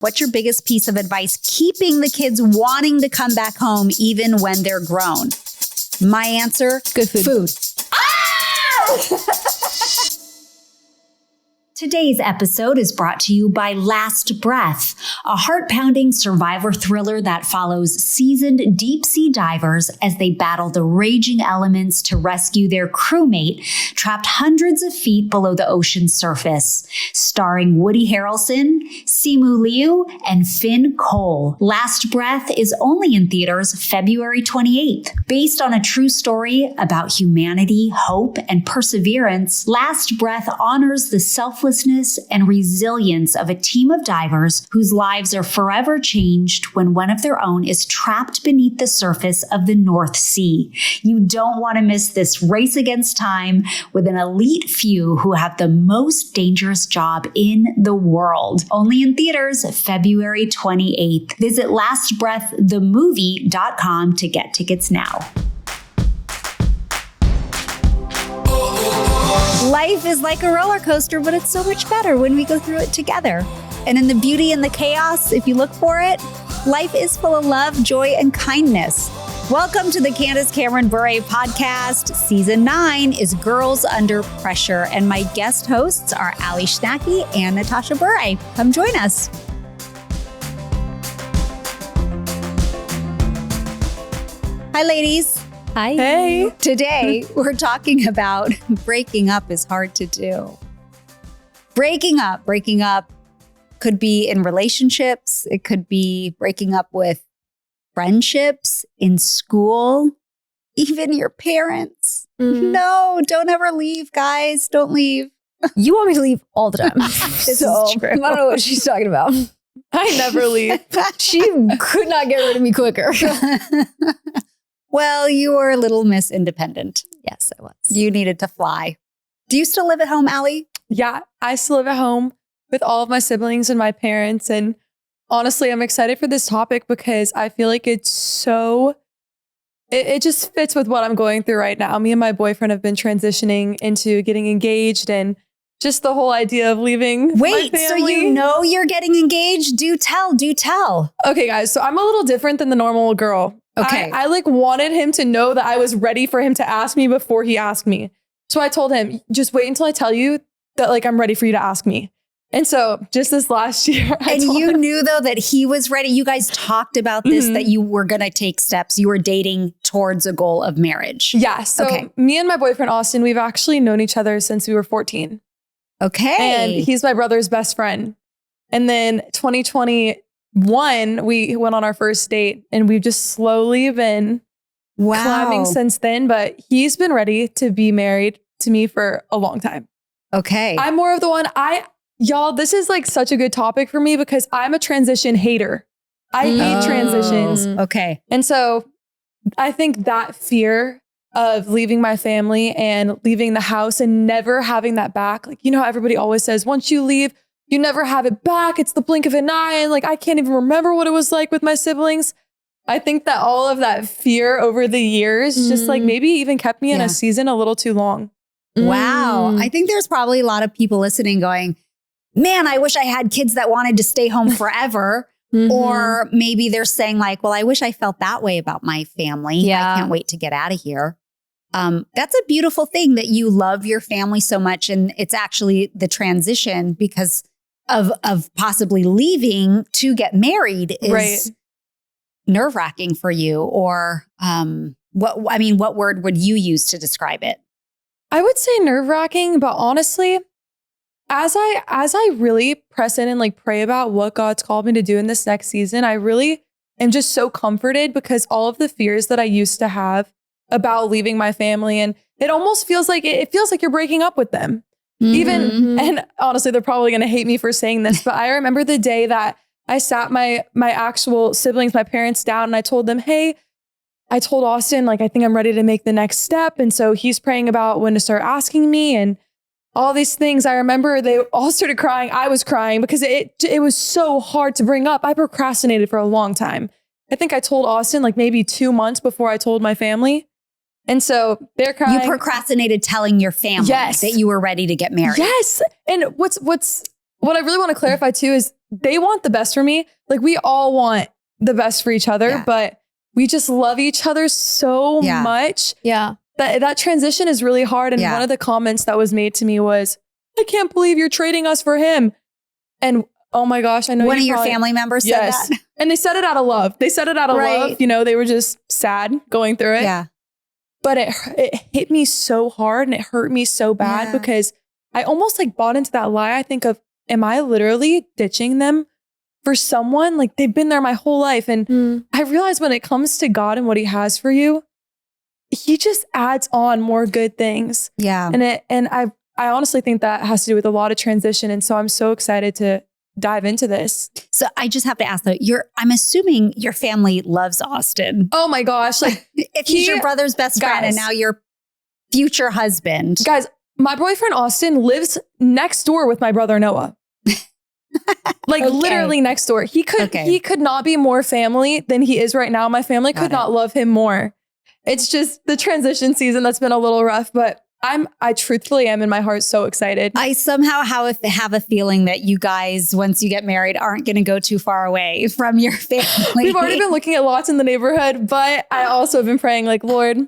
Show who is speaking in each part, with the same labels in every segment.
Speaker 1: What's your biggest piece of advice keeping the kids wanting to come back home even when they're grown? My answer,
Speaker 2: good food.
Speaker 1: Today's episode is brought to you by Last Breath, a heart-pounding survivor thriller that follows seasoned deep-sea divers as they battle the raging elements to rescue their crewmate trapped hundreds of feet below the ocean's surface. Starring Woody Harrelson, Simu Liu, and Finn Cole. Last Breath is only in theaters February 28th. Based on a true story about humanity, hope, and perseverance, Last Breath honors the selfless and resilience of a team of divers whose lives are forever changed when one of their own is trapped beneath the surface of the North Sea. You don't want to miss this race against time with an elite few who have the most dangerous job in the world. Only in theaters February 28th. Visit lastbreaththemovie.com to get tickets now. Life is like a roller coaster, but it's so much better when we go through it together. And in the beauty and the chaos, if you look for it, life is full of love, joy, and kindness. Welcome to the Candace Bure podcast. Season 9 is Girls Under Pressure, and my guest hosts are Allie and Natasha Bure. Come join us. Hi, ladies.
Speaker 2: Hi.
Speaker 1: Hey. Today, we're talking about breaking up is hard to do. Breaking up could be in relationships. It could be breaking up with friendships, in school, even your parents. Mm-hmm. No, don't ever leave, guys. Don't leave.
Speaker 2: You want me to leave all the time.
Speaker 1: This is true.
Speaker 2: I don't know what she's talking about. I never leave. She could not get rid of me quicker.
Speaker 1: Well, you were a little Miss Independent.
Speaker 2: Yes, I was.
Speaker 1: You needed to fly. Do you still live at home, Allie?
Speaker 3: Yeah, I still live at home with all of my siblings and my parents. And honestly, I'm excited for this topic because I feel like it just fits with what I'm going through right now. Me and my boyfriend have been transitioning into getting engaged and just the whole idea of leaving.
Speaker 1: Wait, so you know you're getting engaged? Do tell.
Speaker 3: Okay, guys. So I'm a little different than the normal girl.
Speaker 1: Okay.
Speaker 3: I wanted him to know that I was ready for him to ask me before he asked me. So I told him, just wait until I tell you that I'm ready for you to ask me. And so just this last year.
Speaker 1: And you knew though that he was ready. You guys talked about this, that you were going to take steps. You were dating towards a goal of marriage.
Speaker 3: Yeah. So me and my boyfriend, Austin, we've actually known each other since we were 14.
Speaker 1: Okay.
Speaker 3: And he's my brother's best friend. And then 2021, we went on our first date and we've just slowly been climbing since then. But he's been ready to be married to me for a long time.
Speaker 1: Okay.
Speaker 3: I'm more of the one, y'all, this is such a good topic for me because I'm a transition hater. I hate transitions.
Speaker 1: Okay.
Speaker 3: And so I think that fear of leaving my family and leaving the house and never having that back. How everybody always says, once you leave, you never have it back. It's the blink of an eye. And I can't even remember what it was like with my siblings. I think that all of that fear over the years just maybe even kept me in a season a little too long.
Speaker 1: Wow. I think there's probably a lot of people listening going, man, I wish I had kids that wanted to stay home forever. Or maybe they're saying well, I wish I felt that way about my family. Yeah. I can't wait to get out of here. That's a beautiful thing that you love your family so much. And it's actually the transition because of possibly leaving to get married is nerve-wracking for you. Or what word would you use to describe it?
Speaker 3: I would say nerve-wracking, but honestly, as I really press in and pray about what God's called me to do in this next season, I really am just so comforted because all of the fears that I used to have about leaving my family, and it almost feels like you're breaking up with them. And honestly, they're probably going to hate me for saying this, but I remember the day that I sat my actual siblings, my parents down, and I told them, hey, I told Austin, I think I'm ready to make the next step. And so he's praying about when to start asking me and all these things. I remember they all started crying. I was crying because it was so hard to bring up. I procrastinated for a long time. I think I told Austin maybe 2 months before I told my family. And so they're crying.
Speaker 1: You procrastinated telling your family that you were ready to get married.
Speaker 3: Yes. And what's what I really want to clarify too is they want the best for me. Like we all want the best for each other, but we just love each other so much.
Speaker 2: Yeah.
Speaker 3: That transition is really hard. And one of the comments that was made to me was, I can't believe you're trading us for him. And oh my gosh, I know
Speaker 1: one of your family members said that.
Speaker 3: And they said it out of love. They said it out of love. You know, they were just sad going through it.
Speaker 1: Yeah.
Speaker 3: But it hit me so hard and it hurt me so bad because I almost like bought into that lie. I think of, am I literally ditching them for someone? Like they've been there my whole life. And I realized when it comes to God and what he has for you, he just adds on more good things.
Speaker 1: Yeah.
Speaker 3: And I honestly think that has to do with a lot of transition. And so I'm so excited to dive into this.
Speaker 1: So I just have to ask though, I'm assuming your family loves Austin.
Speaker 3: Oh my gosh. Like
Speaker 1: if he's your brother's best friend and now your future husband.
Speaker 3: Guys, my boyfriend Austin lives next door with my brother Noah. Like literally next door. He could not be more family than he is right now. My family could not love him more. It's just the transition season that's been a little rough, but I truthfully am in my heart so excited.
Speaker 1: I somehow have a feeling that you guys, once you get married, aren't going to go too far away from your family.
Speaker 3: We've already been looking at lots in the neighborhood, but I also have been praying like, Lord,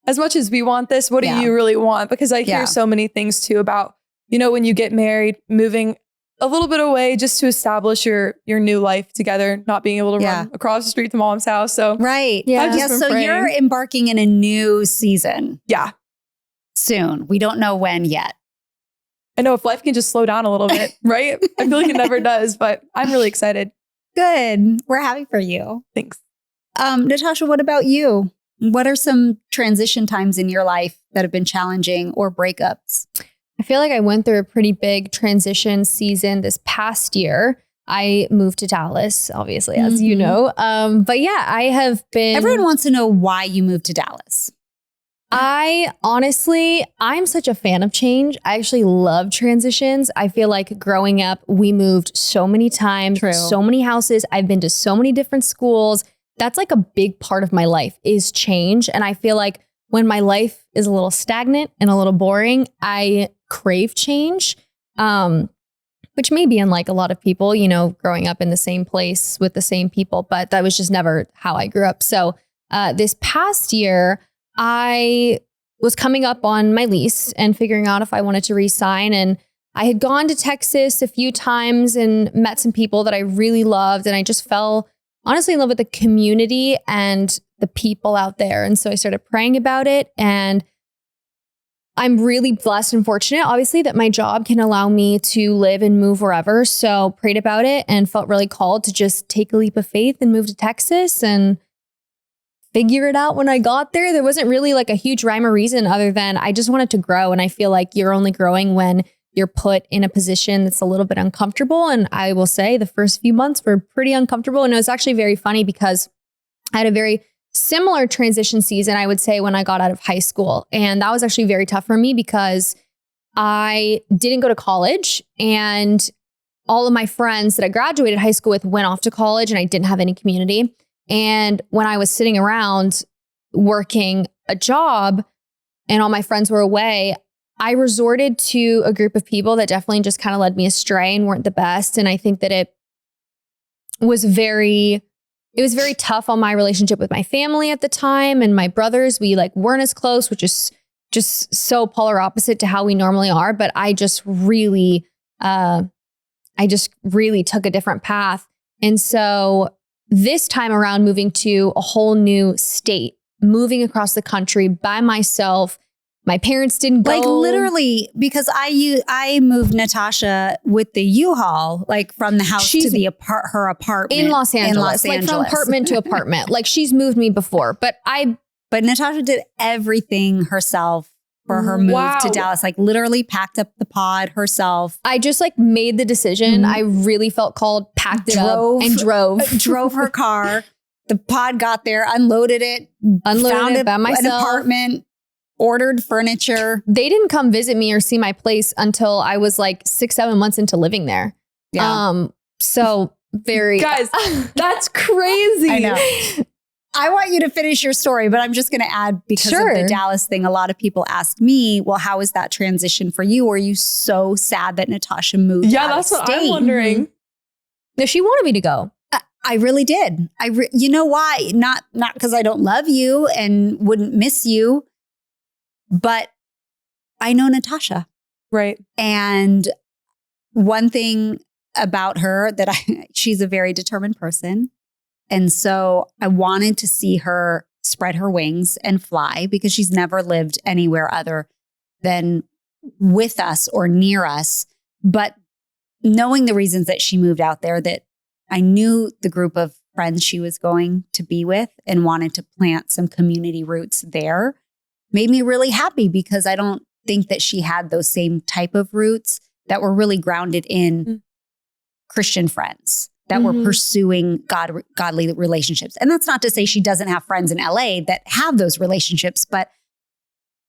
Speaker 3: as much as we want this, what do you really want? Because I hear so many things too about, you know, when you get married, moving a little bit away just to establish your new life together, not being able to run across the street to mom's house. So
Speaker 1: So you're embarking in a new season.
Speaker 3: Yeah.
Speaker 1: Soon. We don't know when yet.
Speaker 3: I know if life can just slow down a little bit, right? I feel like it never does, but I'm really excited.
Speaker 1: Good. We're happy for you.
Speaker 3: Thanks.
Speaker 1: Natasha, what about you? What are some transition times in your life that have been challenging or breakups?
Speaker 2: I feel like I went through a pretty big transition season this past year. I moved to Dallas, obviously, as you know. But yeah, I have been...
Speaker 1: Everyone wants to know why you moved to Dallas.
Speaker 2: I'm such a fan of change. I actually love transitions. I feel like growing up, we moved so many times, so many houses. I've been to so many different schools. That's like a big part of my life is change. And I feel like when my life is a little stagnant and a little boring, I crave change, which may be unlike a lot of people, you know, growing up in the same place with the same people, but that was just never how I grew up. So this past year, I was coming up on my lease and figuring out if I wanted to resign. And I had gone to Texas a few times and met some people that I really loved. And I just fell honestly in love with the community and the people out there. And so I started praying about it. And I'm really blessed and fortunate, obviously, that my job can allow me to live and move wherever. So prayed about it and felt really called to just take a leap of faith and move to Texas and figure it out when I got there. There wasn't really like a huge rhyme or reason other than I just wanted to grow. And I feel like you're only growing when you're put in a position that's a little bit uncomfortable. And I will say the first few months were pretty uncomfortable. And it was actually very funny because I had a very similar transition season, I would say, when I got out of high school. And that was actually very tough for me because I didn't go to college and all of my friends that I graduated high school with went off to college and I didn't have any community. And when I was sitting around working a job and all my friends were away, I resorted to a group of people that definitely just kind of led me astray and weren't the best. And I think that it was very tough on my relationship with my family at the time and my brothers. We like weren't as close, which is just so polar opposite to how we normally are. But I just really took a different path. And so this time around, moving to a whole new state, moving across the country by myself. My parents didn't go.
Speaker 1: Like literally, because I moved Natasha with the U-Haul, like from the house to the her apartment
Speaker 2: in Los Angeles. Like from apartment to apartment. Like she's moved me before, but
Speaker 1: Natasha did everything herself for her move to Dallas. Like literally packed up the pod herself.
Speaker 2: I just like made the decision. I really felt called, packed it up and
Speaker 1: drove her car. The pod got there, unloaded it by myself. An apartment. Ordered furniture.
Speaker 2: They didn't come visit me or see my place until I was like 6-7 months into living there.
Speaker 1: Yeah.
Speaker 2: So very
Speaker 3: guys, that's crazy.
Speaker 1: I know. I want you to finish your story, but I'm just going to add because of the Dallas thing. A lot of people ask me, well, how was that transition for you? Were you so sad that Natasha moved?
Speaker 3: Yeah, that's what I'm wondering.
Speaker 2: No, she wanted me to go.
Speaker 1: I really did. You know why? Not because I don't love you and wouldn't miss you, but I know Natasha.
Speaker 3: Right.
Speaker 1: And one thing about her that she's a very determined person. And so I wanted to see her spread her wings and fly because she's never lived anywhere other than with us or near us. But knowing the reasons that she moved out there, that I knew the group of friends she was going to be with and wanted to plant some community roots there, made me really happy because I don't think that she had those same type of roots that were really grounded in Christian friends that were pursuing godly relationships. And that's not to say she doesn't have friends in LA that have those relationships, but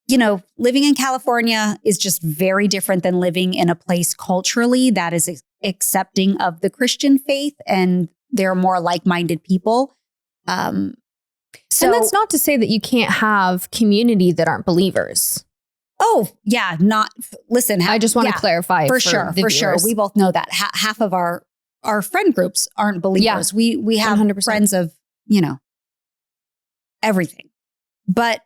Speaker 1: you know, living in California is just very different than living in a place culturally that is accepting of the Christian faith and they're more like-minded people. So,
Speaker 2: and that's not to say that you can't have community that aren't believers.
Speaker 1: Oh, yeah. Listen.
Speaker 2: I just want to clarify.
Speaker 1: For sure. We both know that half of our friend groups aren't believers. Yeah, we have 100%. Friends of, you know, everything. But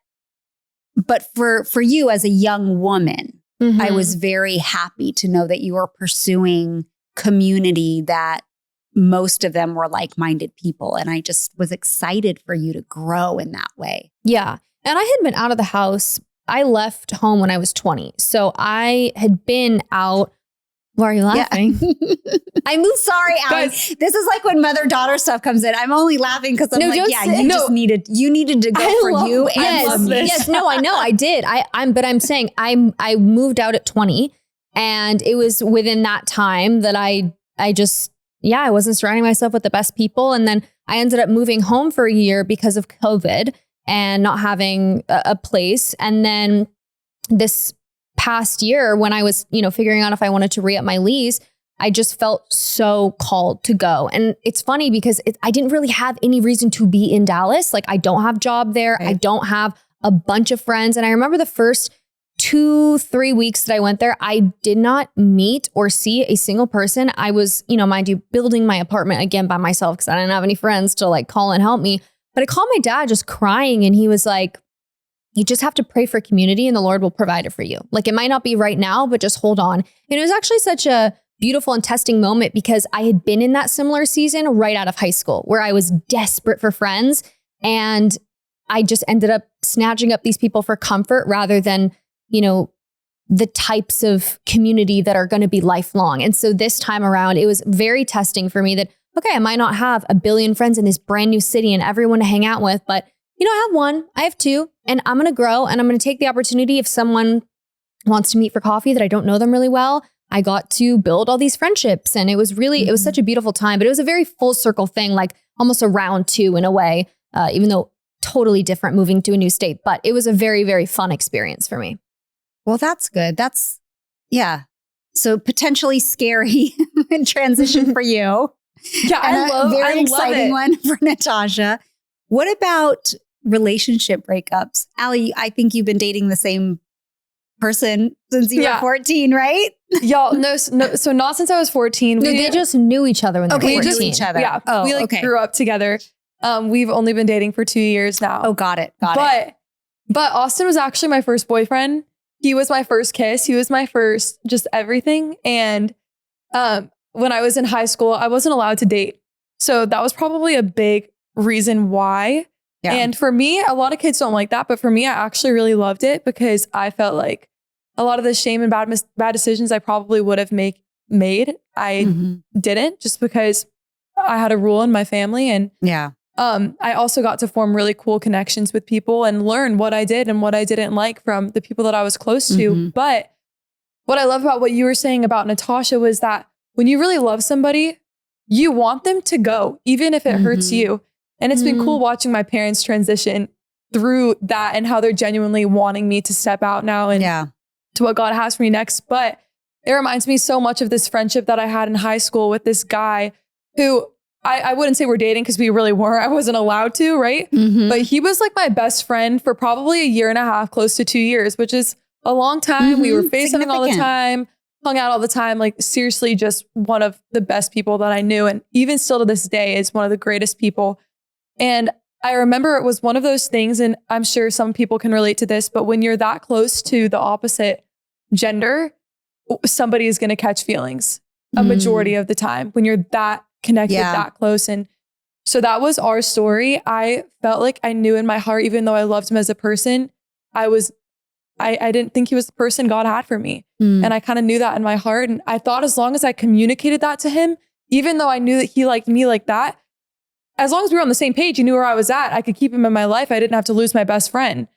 Speaker 1: for you as a young woman, I was very happy to know that you were pursuing community that most of them were like-minded people. And I just was excited for you to grow in that way.
Speaker 2: Yeah. And I had been out of the house. I left home when I was 20. So I had been out. Why are you laughing?
Speaker 1: Yeah. I'm sorry, Allie. This is like when mother-daughter stuff comes in. I'm only laughing because I'm you needed to go for you and for me.
Speaker 2: Yes, no, I know. I did. I'm saying I moved out at 20 and it was within that time that I wasn't surrounding myself with the best people. And then I ended up moving home for a year because of COVID and not having a place. And then this past year when I was, figuring out if I wanted to re-up my lease, I just felt so called to go. And it's funny because I didn't really have any reason to be in Dallas. Like I don't have a job there. Right. I don't have a bunch of friends. And I remember the first 2-3 weeks that I went there, I did not meet or see a single person. I was, mind you, building my apartment again by myself because I didn't have any friends to call and help me. But I called my dad just crying and he was like, you just have to pray for community and the Lord will provide it for you. It might not be right now, but just hold on. And it was actually such a beautiful and testing moment because I had been in that similar season right out of high school where I was desperate for friends. And I just ended up snatching up these people for comfort rather than, the types of community that are going to be lifelong. And so this time around, it was very testing for me that, okay, I might not have a billion friends in this brand new city and everyone to hang out with, but I have one, I have two, and I'm going to grow and I'm going to take the opportunity if someone wants to meet for coffee that I don't know them really well. I got to build all these friendships and it was really, it was such a beautiful time, but it was a very full circle thing, almost a round two in a way, even though totally different moving to a new state, but it was a very, very fun experience for me.
Speaker 1: Well, that's good. Yeah. So potentially scary transition for you.
Speaker 3: Yeah,
Speaker 1: and very exciting one for Natasha. What about relationship breakups? Allie, I think you've been dating the same person since you were 14, right?
Speaker 3: Y'all, no, so not since I was 14.
Speaker 2: They just knew each other when they were 14.
Speaker 1: We knew each other.
Speaker 3: Yeah, we grew up together. We've only been dating for 2 years now.
Speaker 1: Oh, got it.
Speaker 3: But Austin was actually my first boyfriend. He was my first kiss. He was my first just everything. And when I was in high school, I wasn't allowed to date. So that was probably a big reason why. Yeah. And for me, a lot of kids don't like that. But for me, I actually really loved it because I felt like a lot of the shame and bad decisions I probably would have made. I didn't just because I had a rule in my family. And I also got to form really cool connections with people and learn what I did and what I didn't like from the people that I was close to. But what I love about what you were saying about Natasha was that when you really love somebody, you want them to go, even if it hurts you. And it's been cool watching my parents transition through that and how they're genuinely wanting me to step out now and to what God has for me next. But it reminds me so much of this friendship that I had in high school with this guy who I wouldn't say we're dating because we really weren't. I wasn't allowed to, right?
Speaker 1: Mhm.
Speaker 3: But he was like my best friend for probably a year and a half, close to 2 years, which is a long time. We were FaceTiming all the time, hung out all the time. Like seriously, just one of the best people that I knew. And even still to this day is one of the greatest people. And I remember it was one of those things, and I'm sure some people can relate to this, but when you're that close to the opposite gender, somebody is going to catch feelings a majority of the time when you're that connected, that close. And so that was our story. I felt like I knew in my heart, even though I loved him as a person, I didn't think he was the person God had for me. And I kind of knew that in my heart. And I thought as long as I communicated that to him, even though I knew that he liked me like that, as long as we were on the same page, he knew where I was at, I could keep him in my life. I didn't have to lose my best friend.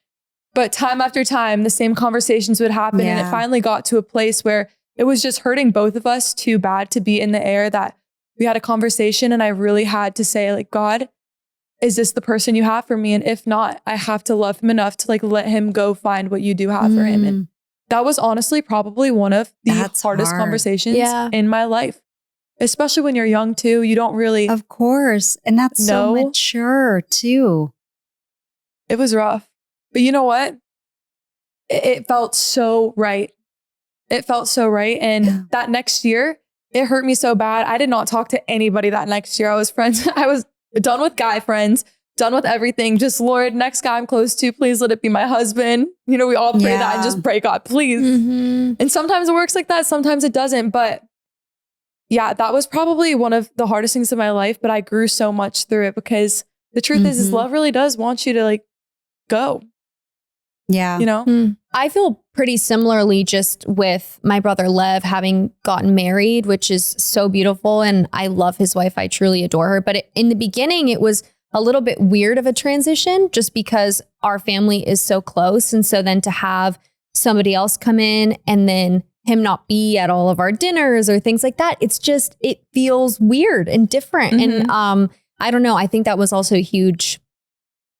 Speaker 3: But time after time, the same conversations would happen. And it finally got to a place where it was just hurting both of us too bad to be in the air that we had a conversation. And I really had to say like, God, is this the person you have for me? And if not, I have to love him enough to like let him go find what you do have for him. And that was honestly probably one of the hardest conversations in my life. Especially when you're young too, you don't really.
Speaker 1: Of course. And that's so mature too.
Speaker 3: It was rough. But you know what? It felt so right. It felt so right. And that next year, it hurt me so bad. I did not talk to anybody that next year. I was done with guy friends, done with everything. Just Lord, next guy I'm close to, please let it be my husband. You know, we all pray that and just pray, God, please. And sometimes it works like that. Sometimes it doesn't. But yeah, that was probably one of the hardest things in my life, but I grew so much through it because the truth is love really does want you to like go.
Speaker 1: Yeah.
Speaker 3: You know?
Speaker 2: I feel pretty similarly just with my brother Lev having gotten married, which is so beautiful. And I love his wife. I truly adore her. But in the beginning, it was a little bit weird of a transition just because our family is so close. And so then to have somebody else come in and then him not be at all of our dinners or things like that, it feels weird and different. And I don't know. I think that was also a huge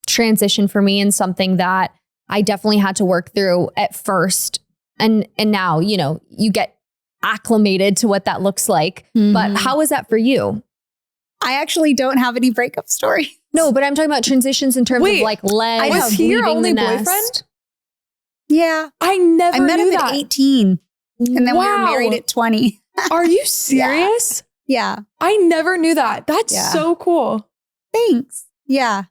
Speaker 2: transition for me and something that I definitely had to work through at first. And now, you know, you get acclimated to what that looks like. But how was that for you?
Speaker 1: I actually don't have any breakup story.
Speaker 2: No, but I'm talking about transitions in terms of like Lev.
Speaker 3: Was he your only boyfriend?
Speaker 1: Yeah.
Speaker 3: I never
Speaker 1: met
Speaker 3: knew
Speaker 1: him
Speaker 3: that.
Speaker 1: at 18 and then we were married at 20.
Speaker 3: Are you serious?
Speaker 1: Yeah.
Speaker 3: I never knew that. That's so cool.
Speaker 1: Thanks. Yeah.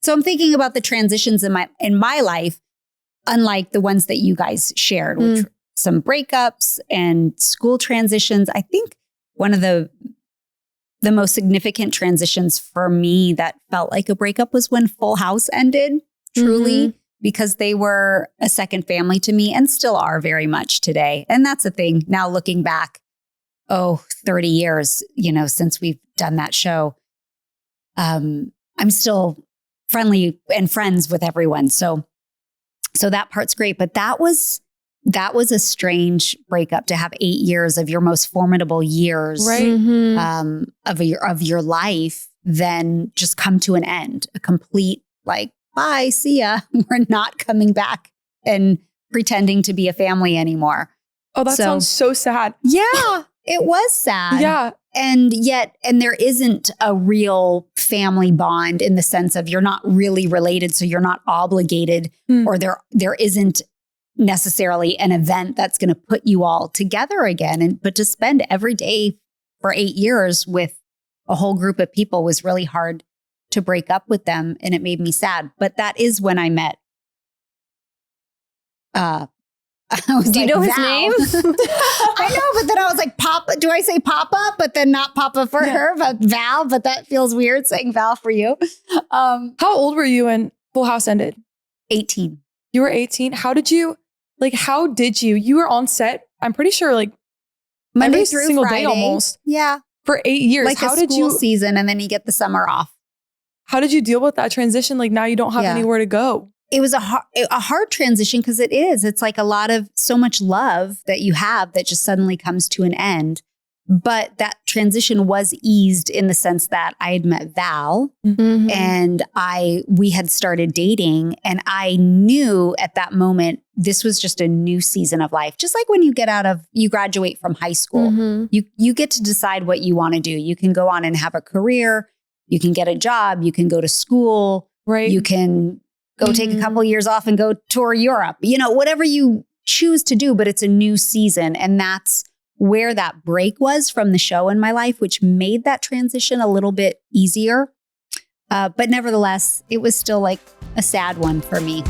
Speaker 1: So I'm thinking about the transitions in my life, unlike the ones that you guys shared, which were some breakups and school transitions. I think one of the most significant transitions for me that felt like a breakup was when Full House ended, truly, because they were a second family to me and still are very much today. And that's the thing. Now looking back, 30 years, you know, since we've done that show, I'm still friendly and friends with everyone. So that part's great. But that was a strange breakup to have 8 years of your most formidable years of your life, then just come to an end, a complete like, bye, see ya. We're not coming back and pretending to be a family anymore.
Speaker 3: Oh, that sounds so sad.
Speaker 1: Yeah, it was sad.
Speaker 3: Yeah.
Speaker 1: And there isn't a real family bond in the sense of you're not really related. So you're not obligated or there isn't necessarily an event that's going to put you all together again. But to spend every day for 8 years with a whole group of people was really hard to break up with them. And it made me sad. But that is when I met.
Speaker 2: Do you know his name?
Speaker 1: I know, but then I was like, Papa, do I say Papa? But then not Papa for her, but Val. But that feels weird saying Val for you.
Speaker 3: How old were you when Full House ended?
Speaker 1: 18.
Speaker 3: You were 18. How did you were on set? I'm pretty sure like
Speaker 1: Monday
Speaker 3: every
Speaker 1: through
Speaker 3: single
Speaker 1: Friday.
Speaker 3: day almost.
Speaker 1: Yeah.
Speaker 3: For 8 years.
Speaker 1: Like how did you season and then you get the summer off.
Speaker 3: How did you deal with that transition? Like now you don't have anywhere to go.
Speaker 1: It was a hard transition because it's like so much love that you have that just suddenly comes to an end. But that transition was eased in the sense that I had met Val and we had started dating, and I knew at that moment, this was just a new season of life. Just like when you graduate from high school, you get to decide what you want to do. You can go on and have a career, you can get a job, you can go to school, right? You can go take a couple years off and go tour Europe, whatever you choose to do, but it's a new season. And that's where that break was from the show in my life, which made that transition a little bit easier. But nevertheless, it was still like a sad one for me.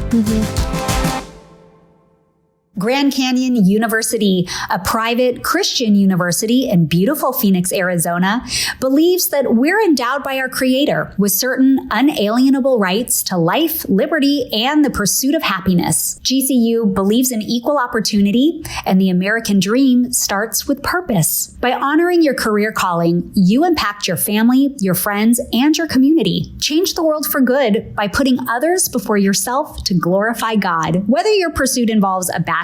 Speaker 1: Grand Canyon University, a private Christian university in beautiful Phoenix, Arizona, believes that we're endowed by our Creator with certain unalienable rights to life, liberty, and the pursuit of happiness. GCU believes in equal opportunity, and the American dream starts with purpose. By honoring your career calling, you impact your family, your friends, and your community. Change the world for good by putting others before yourself to glorify God. Whether your pursuit involves a bachelor's,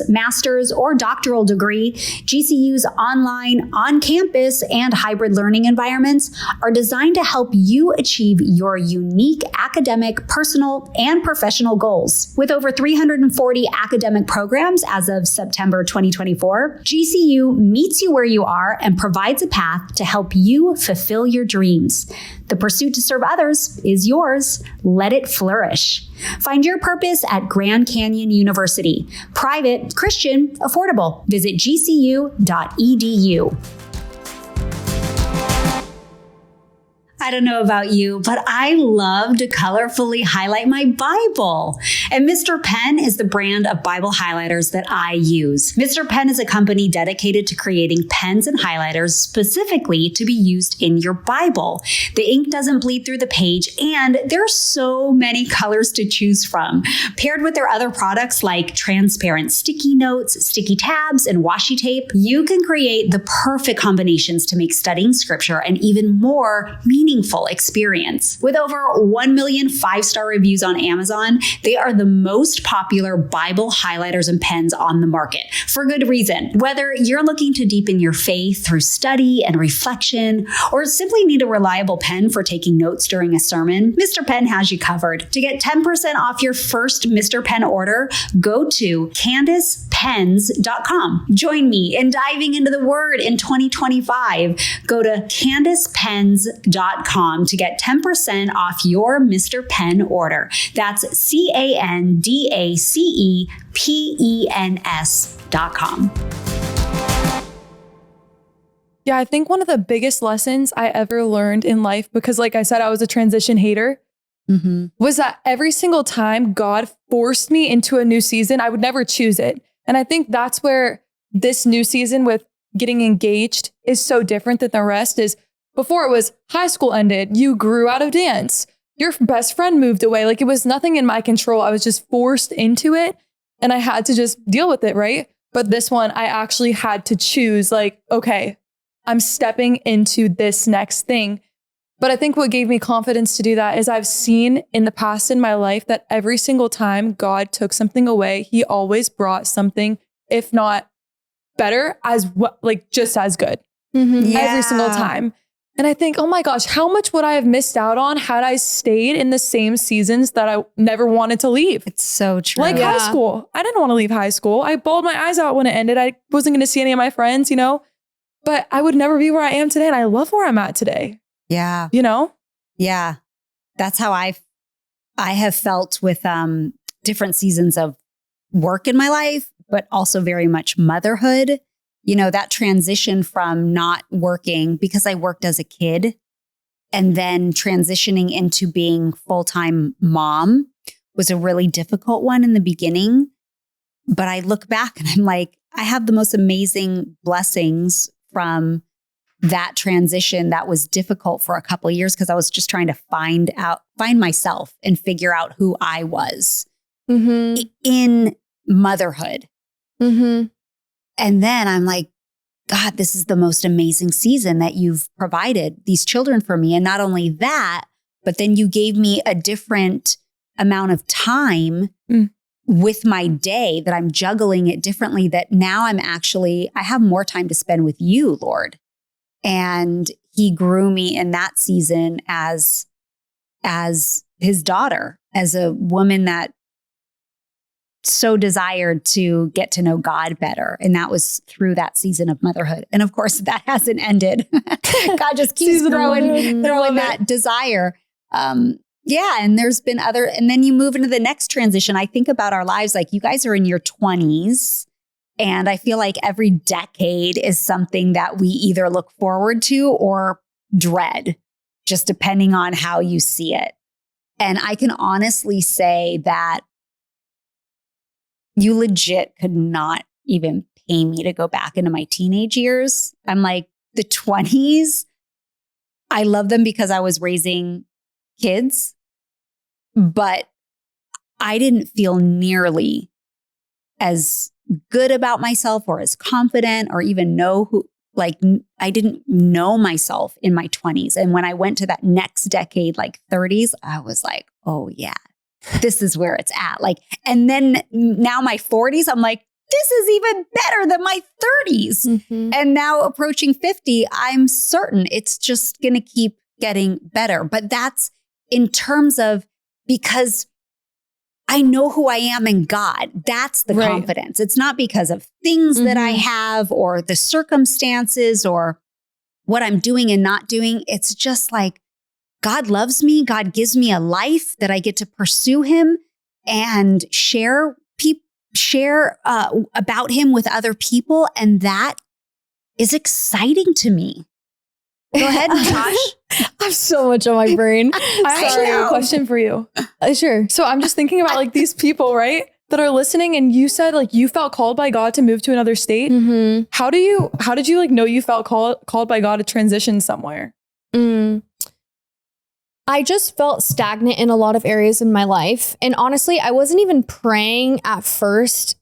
Speaker 1: master's, or doctoral degree, GCU's online, on-campus, and hybrid learning environments are designed to help you achieve your unique academic, personal, and professional goals. With over 340 academic programs as of September 2024, GCU meets you where you are and provides a path to help you fulfill your dreams. The pursuit to serve others is yours. Let it flourish. Find your purpose at Grand Canyon University. Private, Christian, affordable. Visit gcu.edu. I don't know about you, but I love to colorfully highlight my Bible. And Mr. Pen is the brand of Bible highlighters that I use. Mr. Pen is a company dedicated to creating pens and highlighters specifically to be used in your Bible. The ink doesn't bleed through the page, and there are so many colors to choose from. Paired with their other products like transparent sticky notes, sticky tabs, and washi tape, you can create the perfect combinations to make studying scripture an even more meaningful experience. With over 1 million 5-star reviews on Amazon, they are the most popular Bible highlighters and pens on the market, for good reason. Whether you're looking to deepen your faith through study and reflection, or simply need a reliable pen for taking notes during a sermon, Mr. Pen has you covered. To get 10% off your first Mr. Pen order, go to CandacePens.com. Join me in diving into the Word in 2025. Go to CandacePens.com to get 10% off your Mr. Pen order. That's CandacePens.com.
Speaker 3: Yeah, I think one of the biggest lessons I ever learned in life, because like I said, I was a transition hater, was that every single time God forced me into a new season, I would never choose it. And I think that's where this new season with getting engaged is so different than the rest. Is before it was high school ended, you grew out of dance, your best friend moved away. Like it was nothing in my control. I was just forced into it and I had to just deal with it, right? But this one, I actually had to choose like, okay, I'm stepping into this next thing. But I think what gave me confidence to do that is I've seen in the past in my life that every single time God took something away, he always brought something, if not better, as what, like just as good every single time. And I think, oh my gosh, how much would I have missed out on had I stayed in the same seasons that I never wanted to leave?
Speaker 1: It's so true.
Speaker 3: Like high school. I didn't want to leave high school. I bawled my eyes out when it ended. I wasn't going to see any of my friends, but I would never be where I am today. And I love where I'm at today.
Speaker 1: Yeah. Yeah. That's how I have felt with different seasons of work in my life, but also very much motherhood. That transition from not working because I worked as a kid and then transitioning into being full-time mom was a really difficult one in the beginning. But I look back and I'm like, I have the most amazing blessings from that transition that was difficult for a couple of years because I was just trying to find myself and figure out who I was in motherhood. And then I'm like, God, this is the most amazing season that you've provided these children for me. And not only that, but then you gave me a different amount of time with my day, that I'm juggling it differently, that now I have more time to spend with you, Lord. And he grew me in that season as his daughter, as a woman that so desired to get to know God better. And that was through that season of motherhood. And of course, that hasn't ended. God just keeps throwing that desire. And there's been and then you move into the next transition. I think about our lives, like you guys are in your 20s. And I feel like every decade is something that we either look forward to or dread, just depending on how you see it. And I can honestly say that you legit could not even pay me to go back into my teenage years. I'm like, the 20s, I love them because I was raising kids, but I didn't feel nearly as good about myself or as confident or even I didn't know myself in my 20s. And when I went to that next decade, like 30s, I was like, oh yeah, this is where it's at. Like, and then now my 40s, I'm like, this is even better than my 30s. Mm-hmm. And now approaching 50, I'm certain it's just going to keep getting better. But that's in terms of, because I know who I am in God. That's the confidence. It's not because of things that I have or the circumstances or what I'm doing and not doing. It's just like, God loves me. God gives me a life that I get to pursue him and share about him with other people. And that is exciting to me. Go ahead, Natasha.
Speaker 2: I have so much on my brain.
Speaker 3: I actually have a question for you.
Speaker 2: Sure.
Speaker 3: So I'm just thinking about like these people, right, that are listening, and you said like you felt called by God to move to another state. Mm-hmm. How did you like know you felt called by God to transition somewhere?
Speaker 2: I just felt stagnant in a lot of areas of my life. And honestly, I wasn't even praying at first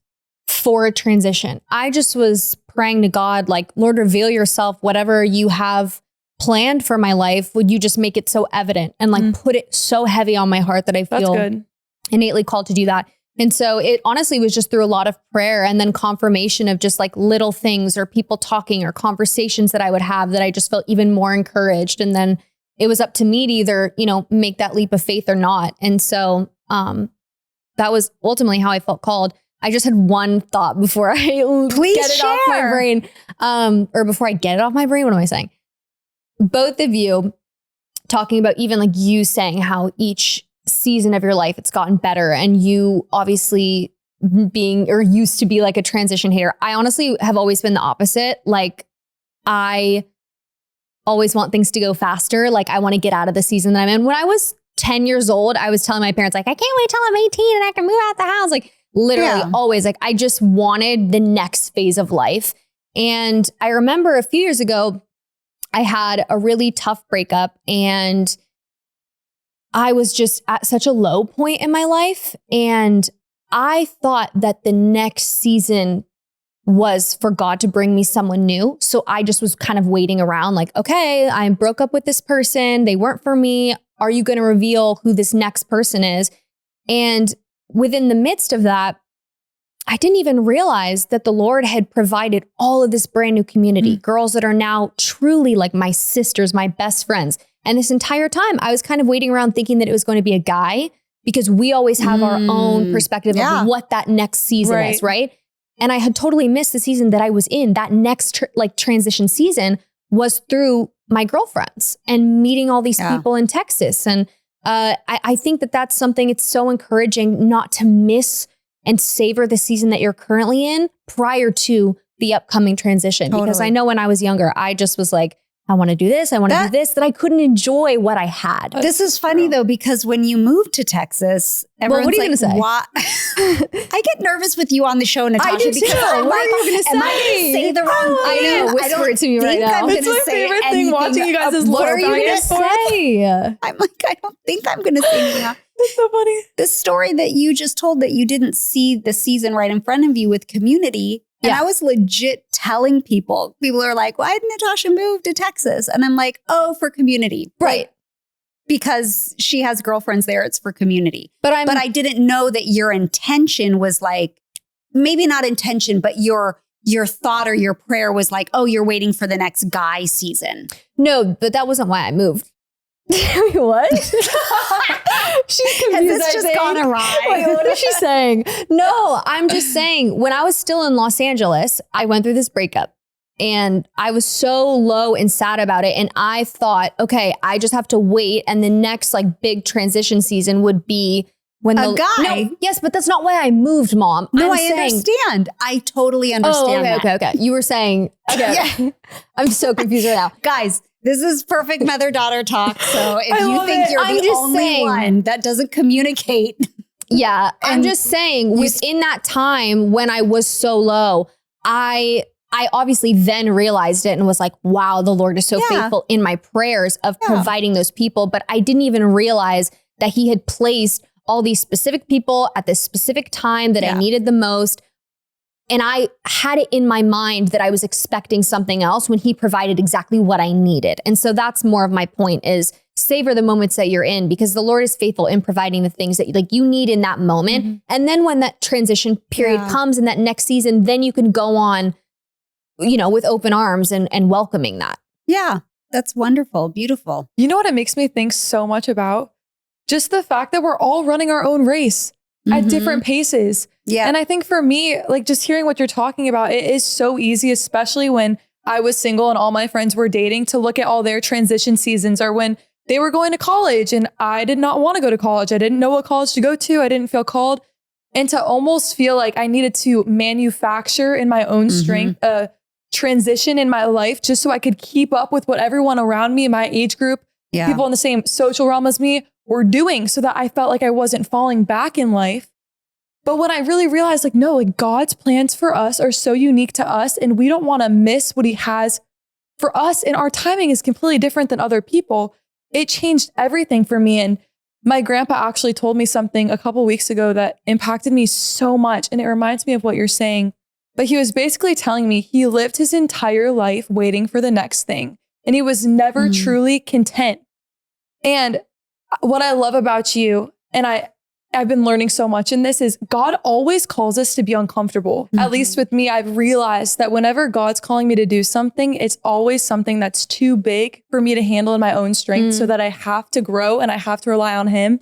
Speaker 2: for a transition. I just was praying to God, like, Lord, reveal yourself, whatever you have planned for my life. Would you just make it so evident and like put it so heavy on my heart that I feel innately called to do that. And so it honestly was just through a lot of prayer and then confirmation of just like little things or people talking or conversations that I would have that I just felt even more encouraged. And then it was up to me to either, make that leap of faith or not. And so that was ultimately how I felt called. I just had one thought before I get it off my brain. Or before I get it off my brain, what am I saying? Both of you talking about even like you saying how each season of your life, it's gotten better, and you obviously being or used to be like a transition hater. I honestly have always been the opposite. Like I always want things to go faster. Like I want to get out of the season that I'm in. When I was 10 years old, I was telling my parents, like, I can't wait till I'm 18 and I can move out the house. Like literally always, like I just wanted the next phase of life. And I remember a few years ago, I had a really tough breakup and I was just at such a low point in my life. And I thought that the next season was for God to bring me someone new. So I just was kind of waiting around like, okay, I broke up with this person. They weren't for me. Are you going to reveal who this next person is? And within the midst of that, I didn't even realize that the Lord had provided all of this brand new community, girls that are now truly like my sisters, my best friends. And this entire time I was kind of waiting around thinking that it was going to be a guy, because we always have our own perspective of what that next season is, right? And I had totally missed the season that I was in. That next transition season was through my girlfriends and meeting all these people in Texas. And I think that that's something, it's so encouraging not to miss and savor the season that you're currently in prior to the upcoming transition. Because I know when I was younger, I just was like, I want to do this. I want to do this, that I couldn't enjoy what I had.
Speaker 1: This is funny though, because when you moved to Texas, everyone's
Speaker 2: what are you
Speaker 1: like,
Speaker 2: gonna say?
Speaker 1: I get nervous with you on the show, Natasha.
Speaker 2: I do too.
Speaker 1: What
Speaker 2: are you going to say?
Speaker 1: Am I going to say the wrong thing?
Speaker 2: I know. Whisper it to me right now.
Speaker 3: It's my favorite thing watching you guys'
Speaker 2: What are you going to say?
Speaker 1: I'm like, I don't think I'm going to say anything.
Speaker 3: It's so funny.
Speaker 1: The story that you just told, that you didn't see the season right in front of you with community. And I was legit telling people are like, why did Natasha move to Texas? And I'm like, oh, for community.
Speaker 2: Right.
Speaker 1: because she has girlfriends there. It's for community.
Speaker 2: But
Speaker 1: I didn't know that your intention was like, maybe not intention, but your thought or your prayer was like, oh, you're waiting for the next guy season.
Speaker 2: No, but that wasn't why I moved. What? She's confused.
Speaker 1: Has this just gone awry?
Speaker 2: Wait, what is she saying? No, I'm just saying when I was still in Los Angeles, I went through this breakup and I was so low and sad about it. And I thought, okay, I just have to wait. And the next like big transition season would be when
Speaker 1: a guy.
Speaker 2: No, yes, but that's not why I moved, Mom.
Speaker 1: No, I understand. I totally understand.
Speaker 2: Okay. You were saying, okay. Yeah. I'm so confused right now.
Speaker 1: Guys, this is perfect mother-daughter talk. So if you think you're the only one that doesn't communicate.
Speaker 2: Yeah. I'm just saying within that time when I was so low, I obviously then realized it and was like, wow, the Lord is so faithful in my prayers of providing those people. But I didn't even realize that he had placed all these specific people at this specific time that I needed the most. And I had it in my mind that I was expecting something else when he provided exactly what I needed. And so that's more of my point is savor the moments that you're in because the Lord is faithful in providing the things that like you need in that moment. Mm-hmm. And then when that transition period comes in that next season, then you can go on, with open arms and welcoming that. Yeah,
Speaker 1: that's wonderful. Beautiful.
Speaker 3: You know what it makes me think so much about? Just the fact that we're all running our own race at different paces. Yeah. And I think for me, like just hearing what you're talking about, it is so easy, especially when I was single and all my friends were dating, to look at all their transition seasons or when they were going to college and I did not want to go to college. I didn't know what college to go to. I didn't feel called. And to almost feel like I needed to manufacture in my own strength a transition in my life just so I could keep up with what everyone around me, my age group, people in the same social realm as me were doing so that I felt like I wasn't falling back in life. But when I really realized like, no, like God's plans for us are so unique to us and we don't want to miss what he has for us. And our timing is completely different than other people. It changed everything for me. And my grandpa actually told me something a couple weeks ago that impacted me so much. And it reminds me of what you're saying. But he was basically telling me he lived his entire life waiting for the next thing. And he was never truly content. And what I love about you, and I've been learning so much in this, is God always calls us to be uncomfortable. At least with me, I've realized that whenever God's calling me to do something, it's always something that's too big for me to handle in my own strength so that I have to grow and I have to rely on him.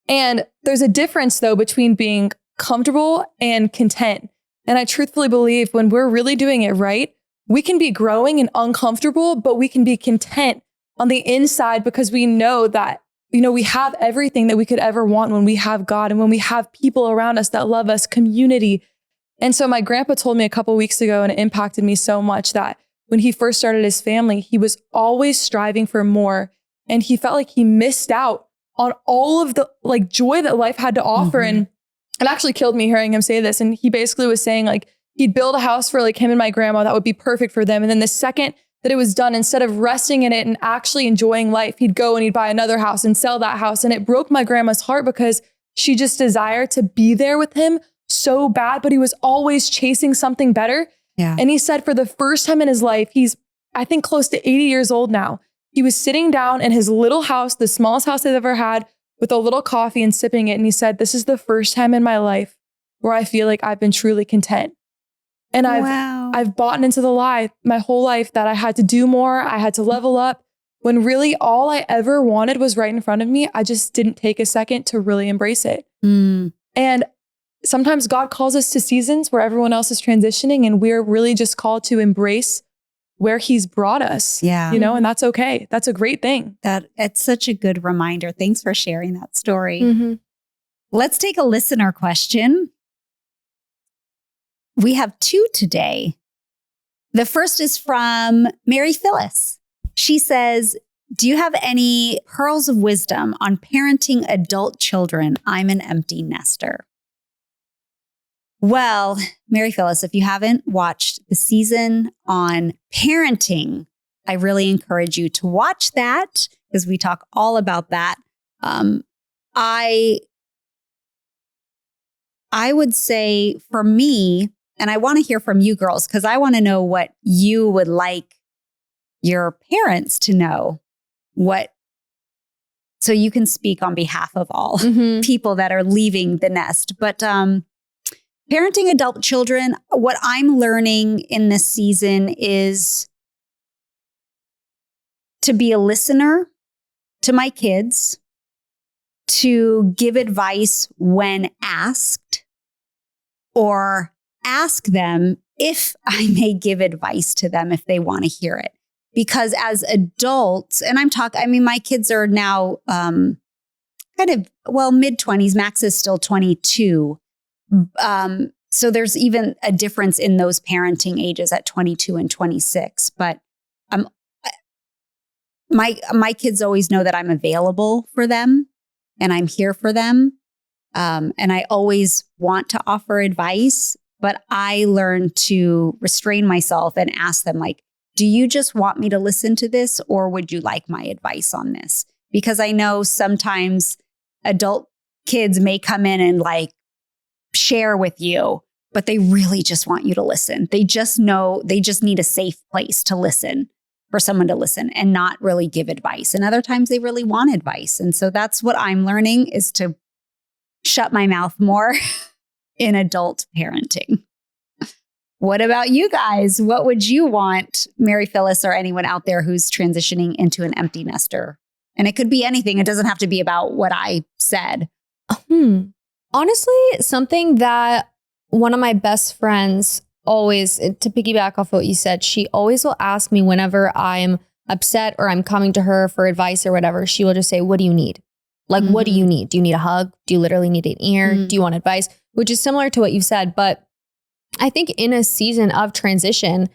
Speaker 3: And there's a difference though between being comfortable and content. And I truthfully believe when we're really doing it right, we can be growing and uncomfortable, but we can be content on the inside because we know that we have everything that we could ever want when we have God and when we have people around us that love us, community. And so my grandpa told me a couple weeks ago, and it impacted me so much, that when he first started his family, he was always striving for more. And he felt like he missed out on all of the like joy that life had to offer. And it actually killed me hearing him say this. And he basically was saying like he'd build a house for like him and my grandma that would be perfect for them. And then the second that it was done, instead of resting in it and actually enjoying life, he'd go and he'd buy another house and sell that house. And it broke my grandma's heart because she just desired to be there with him so bad, but he was always chasing something better. Yeah. And he said for the first time in his life, he's, I think, close to 80 years old now. He was sitting down in his little house, the smallest house they've ever had, with a little coffee and sipping it. And he said, this is the first time in my life where I feel like I've been truly content. And I've bought into the lie my whole life that I had to do more. I had to level up when really all I ever wanted was right in front of me. I just didn't take a second to really embrace it. And sometimes God calls us to seasons where everyone else is transitioning and we're really just called to embrace where he's brought us. Yeah. And that's okay. That's a great thing.
Speaker 1: It's such a good reminder. Thanks for sharing that story. Let's take a listener question. We have two today. The first is from Mary Phyllis. She says, do you have any pearls of wisdom on parenting adult children? I'm an empty nester. Well, Mary Phyllis, if you haven't watched the season on parenting, I really encourage you to watch that because we talk all about that. I would say for me, and I want to hear from you girls because I want to know what you would like your parents to know, what So you can speak on behalf of all people that are leaving the nest. But parenting adult children, what I'm learning in this season is to be a listener to my kids, to give advice when asked, or ask them if I may give advice to them if they want to hear it. Because as adults, and my kids are now mid-20s. Max is still 22. So there's even a difference in those parenting ages at 22 and 26. But my kids always know that I'm available for them and I'm here for them. And I always want to offer advice, but I learn to restrain myself and ask them, like, do you just want me to listen to this, or would you like my advice on this? Because I know sometimes adult kids may come in and like share with you, but they really just want you to listen. They just need a safe place to listen, for someone to listen and not really give advice. And other times they really want advice. And so that's what I'm learning, is to shut my mouth more in adult parenting. What about you guys? What would you want, Mary Phyllis, or anyone out there who's transitioning into an empty nester? And it could be anything. It doesn't have to be about what I said.
Speaker 2: Honestly, something that one of my best friends always, to piggyback off what you said, she always will ask me whenever I'm upset or I'm coming to her for advice or whatever, she will just say, what do you need? Like, what do you need? Do you need a hug? Do you literally need an ear? Do you want advice? Which is similar to what you said. But I think in a season of transition,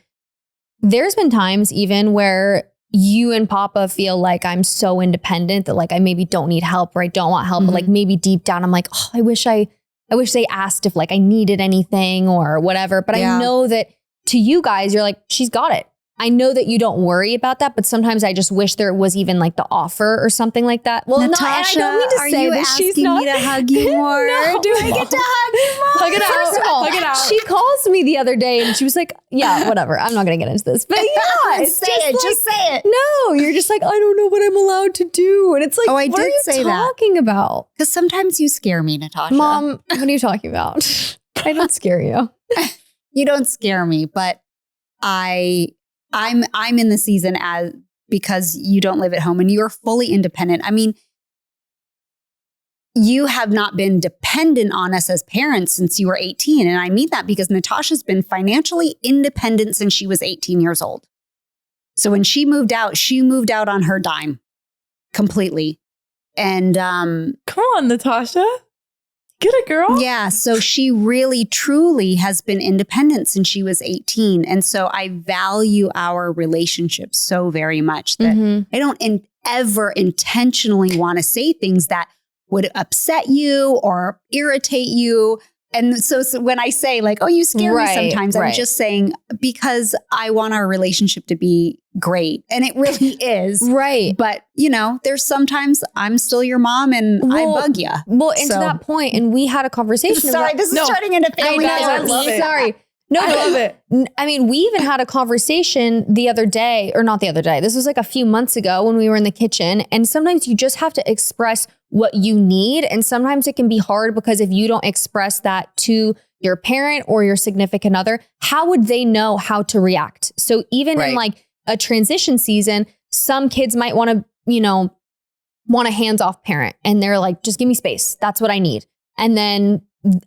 Speaker 2: there's been times even where you and Papa feel like I'm so independent that like I maybe don't need help or I don't want help. But like maybe deep down, I'm like, oh, I wish they asked if like I needed anything or whatever. But I know that to you guys, you're like, she's got it. I know that you don't worry about that, but sometimes I just wish there was even like the offer or something like that. Well,
Speaker 1: Natasha,
Speaker 2: I don't mean to say that she's not.
Speaker 1: Me to hug you more?
Speaker 2: No.
Speaker 1: Do I get to hug you more?
Speaker 2: Hug it out.
Speaker 3: First of all, hug it out.
Speaker 2: She calls me the other day and she was like, yeah, whatever. I'm not going to get into this, but yeah, it's
Speaker 1: just say it.
Speaker 2: No, you're just like, I don't know what I'm allowed to do. And it's like,
Speaker 1: I
Speaker 2: what
Speaker 1: did
Speaker 2: are you
Speaker 1: say
Speaker 2: talking about?
Speaker 1: Because sometimes you scare me, Natasha.
Speaker 2: Mom, what are you talking about? I don't scare you.
Speaker 1: You don't scare me, but I'm in the season because you don't live at home and you're fully independent. I mean, you have not been dependent on us as parents since you were 18. And I mean that because Natasha's been financially independent since she was 18 years old. So when she moved out on her dime completely. And
Speaker 3: come on, Natasha. Get it, girl.
Speaker 1: Yeah. So she really, truly has been independent since she was 18. And so I value our relationship so very much that I don't ever intentionally want to say things that would upset you or irritate you. And so when I say like, oh, you scare me sometimes, I'm just saying because I want our relationship to be great. And it really is.
Speaker 2: Right.
Speaker 1: But, there's sometimes I'm still your mom and I bug you.
Speaker 2: Well, and to that point, and we had a conversation.
Speaker 1: Sorry, this is turning into family.
Speaker 3: I love it.
Speaker 2: Sorry. No,
Speaker 3: I love it.
Speaker 2: I mean, we even had a conversation the other day, or not the other day. This was like a few months ago when we were in the kitchen. And sometimes you just have to express what you need. And sometimes it can be hard because if you don't express that to your parent or your significant other, how would they know how to react? So even in like a transition season, some kids might want a hands-off parent. And they're like, just give me space. That's what I need. And then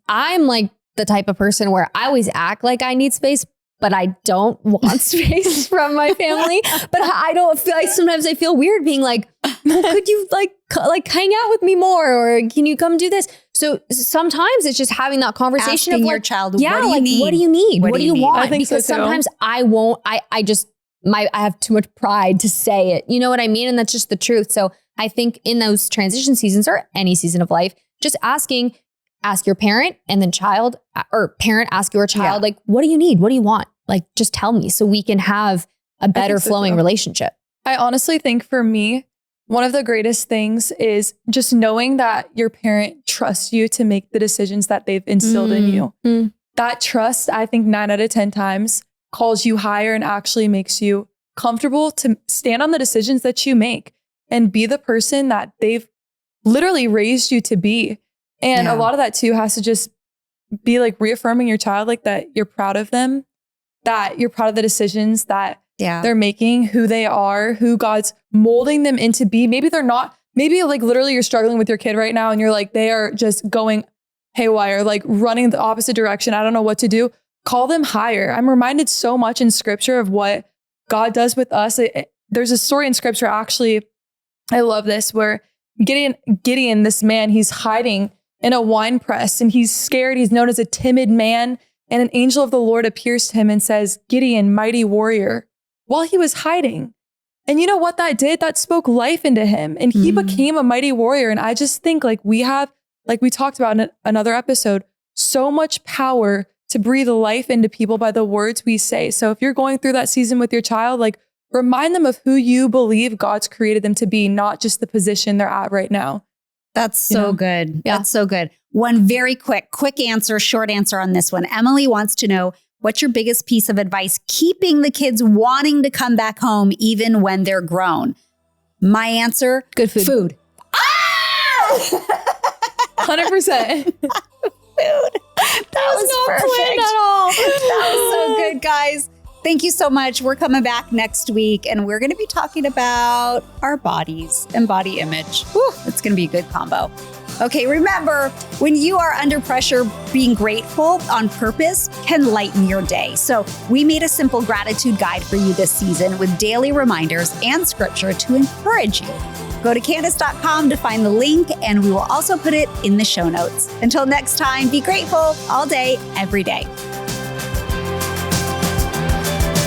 Speaker 2: I'm like the type of person where I always act like I need space, but I don't want space from my family. But I don't feel like sometimes I feel weird being like, well, could you like hang out with me more? Or can you come do this? So sometimes it's just having that conversation
Speaker 1: asking
Speaker 2: of like,
Speaker 1: your child,
Speaker 2: what do you need? What do you need? What do you want?
Speaker 3: I think
Speaker 2: because
Speaker 3: so too.
Speaker 2: sometimes I won't, I have too much pride to say it. You know what I mean? And that's just the truth. So I think in those transition seasons or any season of life, just ask your parent and then child or parent, ask your child, like, what do you need? What do you want? Like, just tell me so we can have a better flowing relationship.
Speaker 3: I honestly think for me, one of the greatest things is just knowing that your parent trusts you to make the decisions that they've instilled in you. That trust, I think 9 out of 10 times calls you higher and actually makes you comfortable to stand on the decisions that you make. and be the person that they've literally raised you to be. And a lot of that too has to just be like reaffirming your child, like that you're proud of them, that you're proud of the decisions that they're making, who they are, who God's molding them into be. Maybe they're not, maybe like literally you're struggling with your kid right now and you're like, they are just going haywire, like running the opposite direction. I don't know what to do. Call them higher. I'm reminded so much in scripture of what God does with us. There's a story in scripture, actually, I love this, where Gideon, this man, he's hiding in a wine press and he's scared. He's known as a timid man. And an angel of the Lord appears to him and says, Gideon, mighty warrior, while he was hiding. And you know what that did? That spoke life into him and he became a mighty warrior. And I just think like we have, like we talked about in another episode, so much power to breathe life into people by the words we say. So if you're going through that season with your child, like remind them of who you believe God's created them to be, not just the position they're at right now.
Speaker 1: That's so good. Yeah. That's so good. One very quick answer, short answer on this one. Emily wants to know, what's your biggest piece of advice keeping the kids wanting to come back home even when they're grown? My answer,
Speaker 2: good food.
Speaker 1: Ah!
Speaker 3: 100%.
Speaker 1: Food. That was not planned at all. That was so good, guys. Thank you so much. We're coming back next week and we're going to be talking about our bodies and body image. Whew, it's going to be a good combo. Okay, remember, when you are under pressure, being grateful on purpose can lighten your day. So we made a simple gratitude guide for you this season with daily reminders and scripture to encourage you. Go to Candace.com to find the link, and we will also put it in the show notes. Until next time, be grateful all day, every day.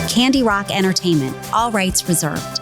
Speaker 1: Candy Rock Entertainment, all rights reserved.